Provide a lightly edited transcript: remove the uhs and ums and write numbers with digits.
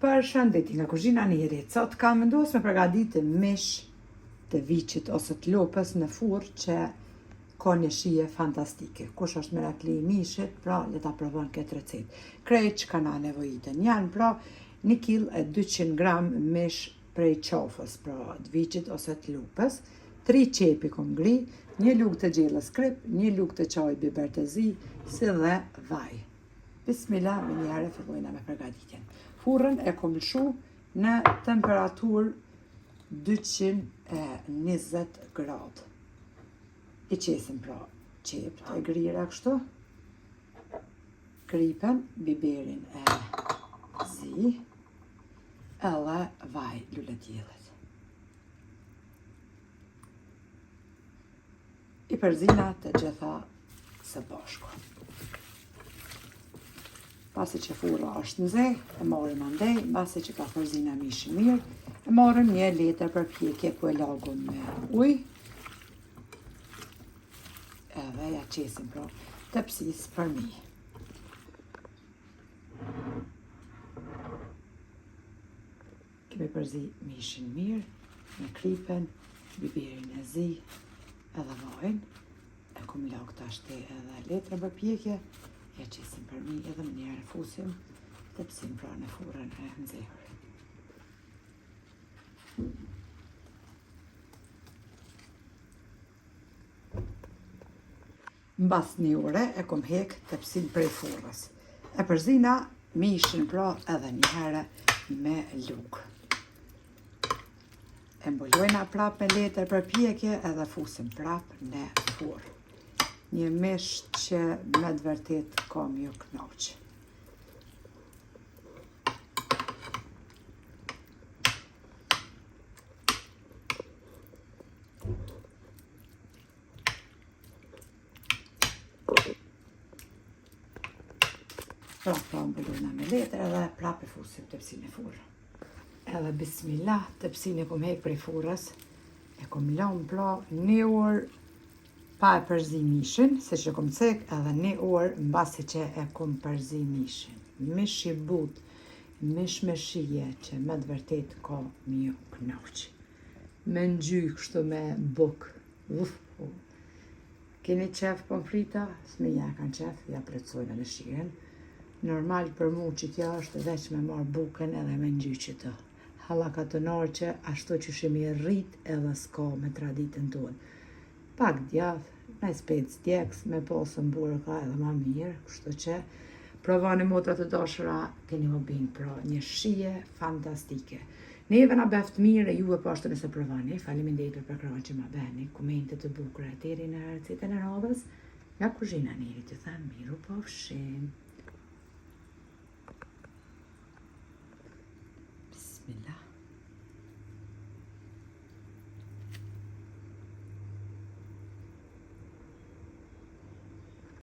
Për shëndetje nga kuzhina Njerit, sot kam vendosur me përgatitë mish të viçit ose të lopës në furrë që ka një shije fantastike. Kush është merakli i mishit, pra le ta provon këtë recetë. Krejt që na nevojitën janë pra 1 kg e 200 gram mish prej qafës, pra të viçit ose të lopës, 3 qepi kom ngri, 1 lugë të gjellës krip, 1 lugë të çaj biber të zi, si dhe vaj. Bismillah, me njëherë fillojna me përgatitjen. Furrën e kom lshu në temperaturë 220 gradë. I qesim pra qepët e grira kështu, kripen, biberin e zi, edhe vaj lule djellit. I përzina të gjitha së bashku. Pasi që furra është nxe, e marrim andej, pasi që ka përzina mishin mirë, e marrim 1 letër për pjekje ku e lagum me ujë. Edhe ja qesim pra tepsis për mi. Kemi përzi mishin mirë, me kripen, biberin e zi, edhe vajin. E kom lag tashti edhe letrën për pjekje. Ja qesim për mi edhe më njerë fusim tepsim pra në furrën e nxehur. Mbas 1 ore e kom hek tepsin prej furrës. E përzina mishin pra edhe një herë me lugë. E mbulojna prap me letër për pjekje edhe fusim prap në furrë. Një mish që me të vërtet ka m'ju knaqë. Prap mbulojna me letër edhe prap e fusim tepsin e furrë. Edhe bismillah, tepsin e kom hek prej furrës, e kom lënë pra 1 orë pa e përzi mishin, se që kom cek edhe 1 orë mbasi që e kom përzi mishin. Mish i but, mish me shije që me të vërtet ka m'ju knaqë. Me ngjy kështu me buk. Keni qef pomfrita? S'mija kanë qef, ja plotësojnë në shiren. Normal për mu që kjo është veç me marë bukën edhe me ngjy që të. Hallakatonor që ashtu që shemi rrit edhe s'ka me traditën tonë. Pak djath, me spec djeks, me posën burka edhe ma mirë, kështu që provani motrat të dashura, keni më bing pra një shije fantastike. Neve na beft mirë e juve pashtu nëse provani, faleminderit për krahun që ma beni, komente të bukura deri në recetën e radhës, nga kuzhina Njerit të them miru pafshim. Bismillah.